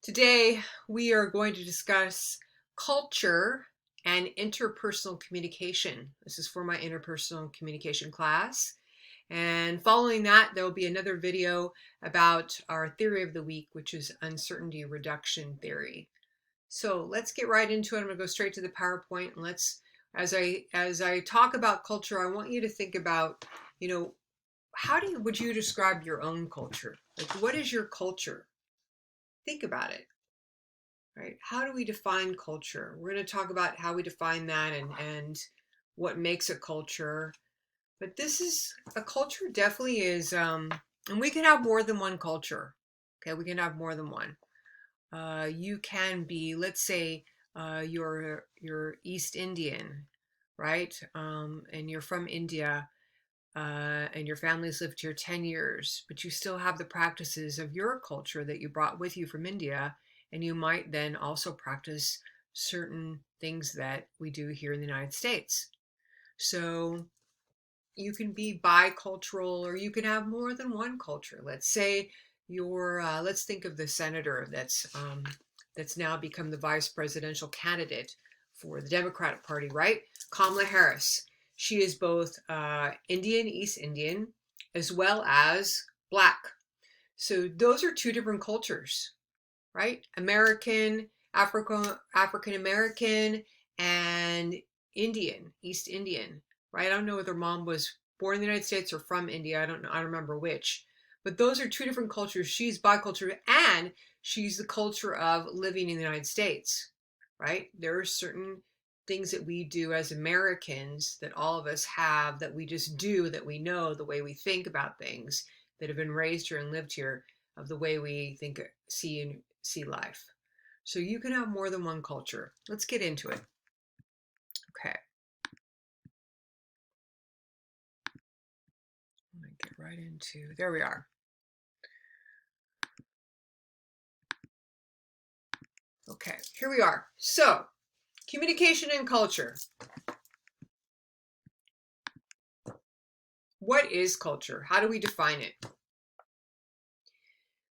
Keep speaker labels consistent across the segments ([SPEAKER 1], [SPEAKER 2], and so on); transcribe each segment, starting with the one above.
[SPEAKER 1] Today, we are going to discuss culture and interpersonal communication. This is for my interpersonal communication class. And following that, there will be another video about our theory of the week, which is uncertainty reduction theory. So let's get right into it. I'm going to go straight to the PowerPoint, and as I talk about culture, I want you to think about, how would you describe your own culture? Like, what is your culture? Think about it. Right? How do we define culture? We're going to talk about how we define that and what makes a culture. But this is a culture definitely is, and we can have more than one culture. Okay, we can have more than one. You can be, let's say, you're East Indian, right? And you're from India, and your family's lived here 10 years, but you still have the practices of your culture that you brought with you from India. And you might then also practice certain things that we do here in the United States. So you can be bicultural, or you can have more than one culture. Let's say let's think of the senator that's now become the vice presidential candidate for the Democratic Party, right? Kamala Harris. She is both Indian, East Indian, as well as Black. So those are two different cultures, right? American, African American, and Indian, East Indian, right? I don't know whether mom was born in the United States or from India. I don't know. I don't remember which. But those are two different cultures. She's bicultural, and she's the culture of living in the United States, right? There are certain things that we do as Americans that all of us have, that we just do, that we know, the way we think about things, that have been raised here and lived here, of the way we think, see life. So you can have more than one culture. Let's get into it. Okay. I'm going to get right into, there we are. Okay, here we are. So, communication and culture. What is culture? How do we define it?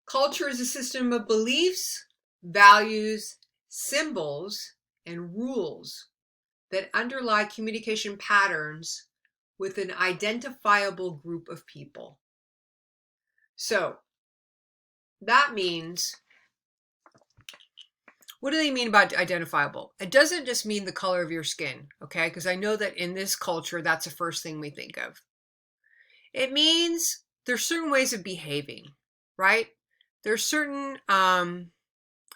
[SPEAKER 1] Culture is a system of beliefs, values, symbols, and rules that underlie communication patterns with an identifiable group of people. So, that means, what do they mean about identifiable? It doesn't just mean the color of your skin, okay? Because I know that in this culture, that's the first thing we think of. It means there's certain ways of behaving, right? There's certain,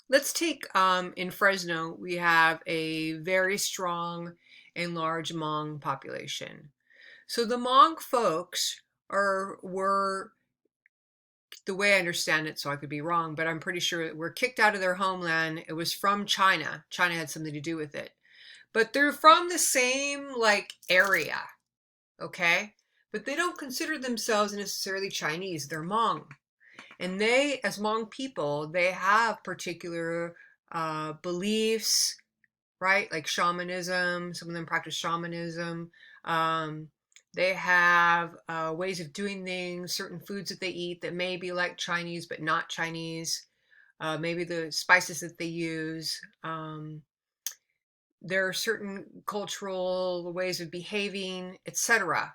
[SPEAKER 1] let's take in Fresno, we have a very strong and large Hmong population. So the Hmong folks were, the way I understand it, so I could be wrong, but I'm pretty sure were kicked out of their homeland. It was from China. China had something to do with it. But they're from the same area, okay? But they don't consider themselves necessarily Chinese. They're Hmong. And they, as Hmong people, they have particular beliefs, right? Like shamanism. Some of them practice shamanism. They have ways of doing things, certain foods that they eat that may be like Chinese but not Chinese. Maybe the spices that they use. There are certain cultural ways of behaving, etc.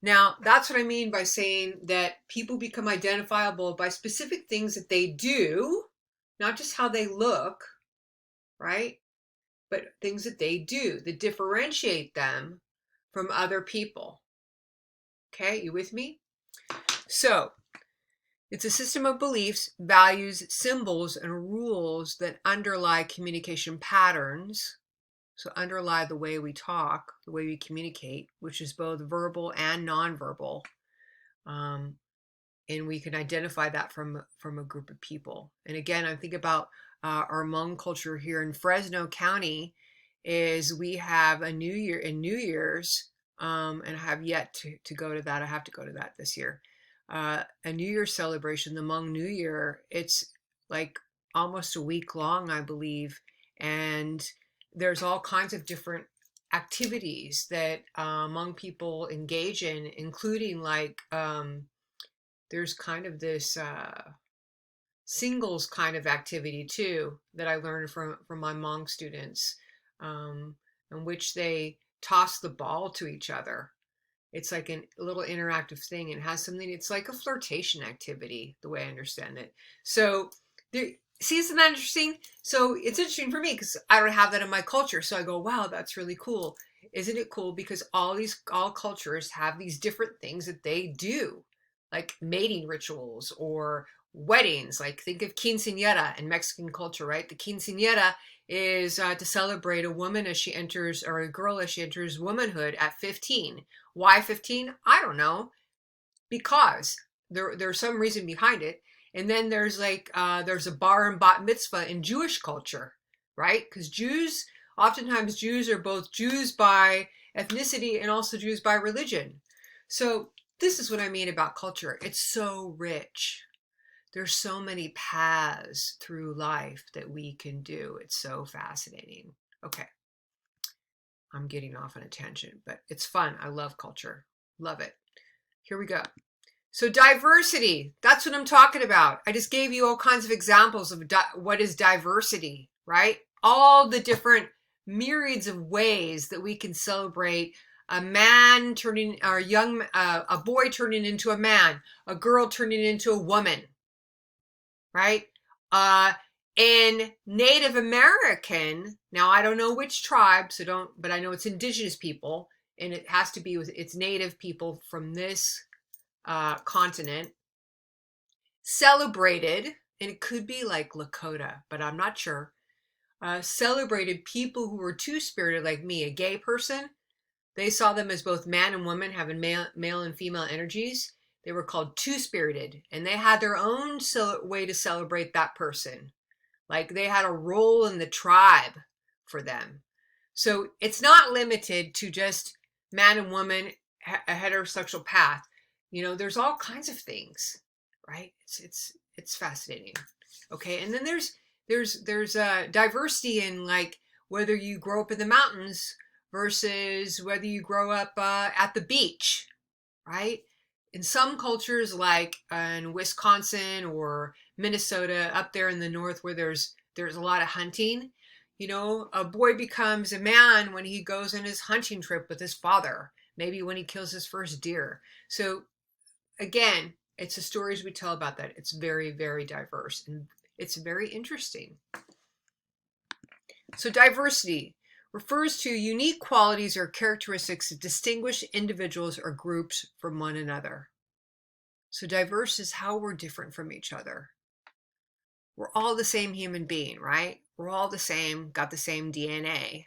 [SPEAKER 1] Now, that's what I mean by saying that people become identifiable by specific things that they do, not just how they look, right? But things that they do that differentiate them from other people. Okay, you with me? So, it's a system of beliefs, values, symbols, and rules that underlie communication patterns. So underlie the way we talk, the way we communicate, which is both verbal and nonverbal. And we can identify that from a group of people. And again, I think about our Hmong culture here in Fresno County. Is we have a New Year in New Year's, and I have yet to go to that. I have to go to that this year. A New Year's celebration, the Hmong New Year. It's like almost a week long, I believe, and there's all kinds of different activities that Hmong people engage in, including there's kind of this singles kind of activity too that I learned from my Hmong students, um, in which they toss the ball to each other. It's like a little interactive thing and has something. It's like a flirtation activity, the way I understand it. So, there, see, isn't that interesting? So it's interesting for me because I don't have that in my culture. So I go, wow, that's really cool. Isn't it cool? Because all cultures have these different things that they do, like mating rituals or weddings. Like think of quinceañera in Mexican culture, right? The quinceañera is to celebrate a woman as she enters, or a girl as she enters womanhood at 15. Why 15? I don't know. Because there's some reason behind it. And then there's like there's a bar and bat mitzvah in Jewish culture, right? Because oftentimes Jews are both Jews by ethnicity and also Jews by religion. So this is what I mean about culture. It's so rich. There's so many paths through life that we can do. It's so fascinating. Okay, I'm getting off on a tangent, but it's fun. I love culture. Love it. Here we go. So diversity, that's what I'm talking about. I just gave you all kinds of examples of what is diversity, right? All the different myriads of ways that we can celebrate a man turning, or a boy turning into a man, a girl turning into a woman, right? In Native American, now I don't know which tribe, but I know it's indigenous people, and it has to be it's native people from this continent, celebrated, and it could be like Lakota, but I'm not sure, celebrated people who were two-spirited like me, a gay person. They saw them as both man and woman, having male and female energies. They were called two-spirited, and they had their own way to celebrate that person. Like they had a role in the tribe for them. So it's not limited to just man and woman, a heterosexual path. There's all kinds of things, right? It's fascinating. Okay, and then there's diversity in like whether you grow up in the mountains versus whether you grow up at the beach, right? In some cultures, like in Wisconsin or Minnesota, up there in the north, where there's a lot of hunting, a boy becomes a man when he goes on his hunting trip with his father, maybe when he kills his first deer. So again, it's the stories we tell about that. It's very, very diverse, and it's very interesting. So diversity refers to unique qualities or characteristics that distinguish individuals or groups from one another. So diverse is how we're different from each other. We're all the same human being, right? We're all the same, got the same DNA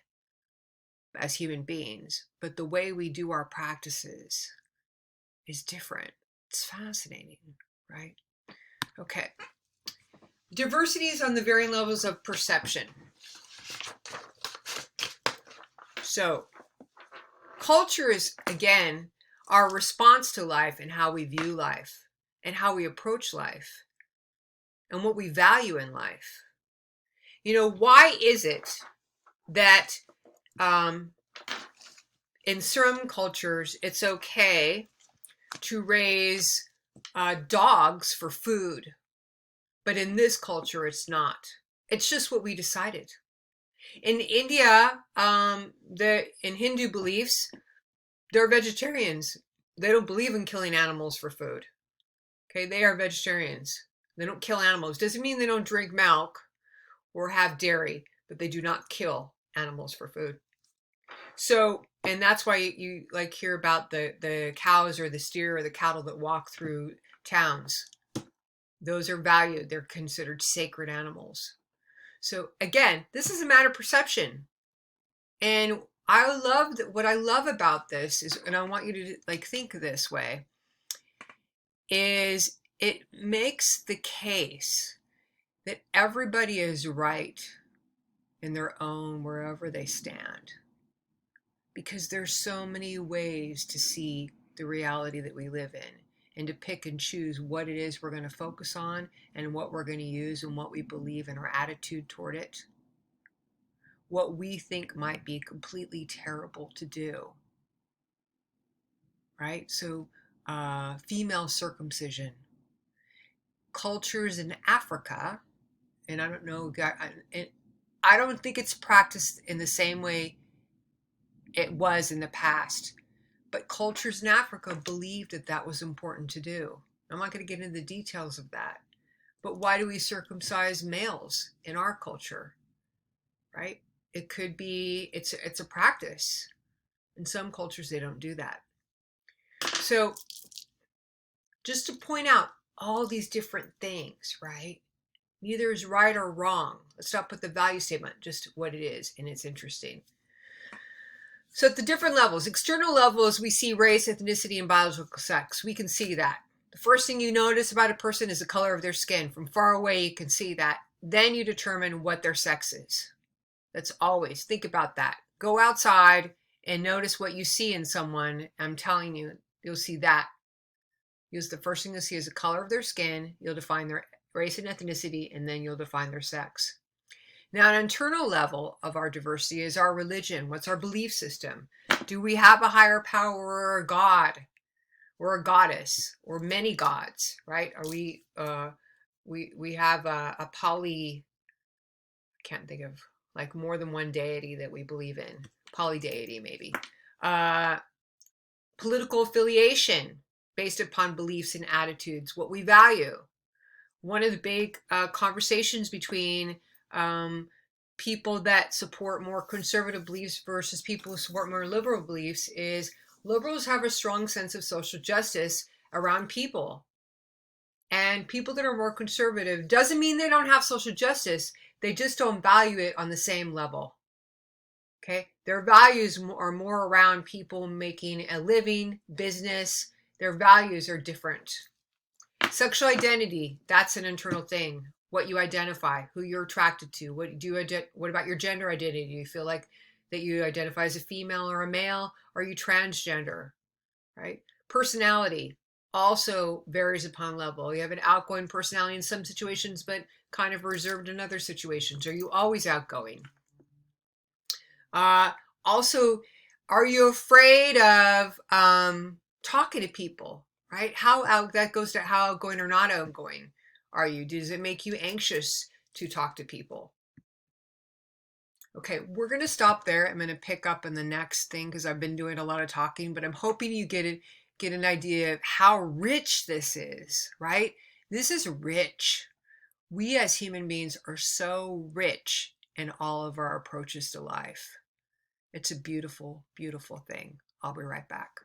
[SPEAKER 1] as human beings, but the way we do our practices is different. It's fascinating, right? Okay. Diversity is on the varying levels of perception. So culture is, again, our response to life and how we view life and how we approach life and what we value in life. Why is it that in certain cultures it's okay to raise dogs for food, but in this culture it's not? It's just what we decided. In India, in Hindu beliefs, they're vegetarians. They don't believe in killing animals for food. Okay, they are vegetarians. They don't kill animals. Doesn't mean they don't drink milk or have dairy, but they do not kill animals for food. So, and that's why you like hear about the cows or the steer or the cattle that walk through towns. Those are valued. They're considered sacred animals. So again, this is a matter of perception. And what I love about this is, and I want you to like think this way, is it makes the case that everybody is right in their own wherever they stand. Because there's so many ways to see the reality that we live in and to pick and choose what it is we're going to focus on and what we're going to use and what we believe in our attitude toward it. What we think might be completely terrible to do. Right? So female circumcision, cultures in Africa, and I don't know, I don't think it's practiced in the same way it was in the past, but cultures in Africa believed that that was important to do. I'm not going to get into the details of that, but why do we circumcise males in our culture, right? It could be, it's a practice. In some cultures, they don't do that. So just to point out all these different things, right? Neither is right or wrong. Let's not put the value statement, just what it is, and it's interesting. So at the different levels, external levels, we see race, ethnicity, and biological sex. We can see that. The first thing you notice about a person is the color of their skin. From far away, you can see that. Then you determine what their sex is. That's always, think about that. Go outside and notice what you see in someone. I'm telling you, you'll see that. Because the first thing you'll see is the color of their skin. You'll define their race and ethnicity, and then you'll define their sex. Now, an internal level of our diversity is our religion. What's our belief system? Do we have a higher power or a god or a goddess or many gods, right? Are we have a poly, I can't think of, like more than one deity that we believe in. Polydeity, maybe. Political affiliation based upon beliefs and attitudes, what we value. One of the big conversations between people that support more conservative beliefs versus people who support more liberal beliefs is liberals have a strong sense of social justice around people. And people that are more conservative doesn't mean they don't have social justice. They just don't value it on the same level. Okay? Their values are more around people making a living, business. Their values are different. Sexual identity, that's an internal thing. What you identify, who you're attracted to. What about your gender identity? Do you feel like that you identify as a female or a male? Or are you transgender? Right? Personality also varies upon level. You have an outgoing personality in some situations, but kind of reserved in other situations. Are you always outgoing? Also, are you afraid of talking to people? Right? That goes to how outgoing or not outgoing are you? Does it make you anxious to talk to people? Okay, we're going to stop there. I'm going to pick up in the next thing because I've been doing a lot of talking, but I'm hoping you get an idea of how rich this is, right? This is rich. We as human beings are so rich in all of our approaches to life. It's a beautiful, beautiful thing. I'll be right back.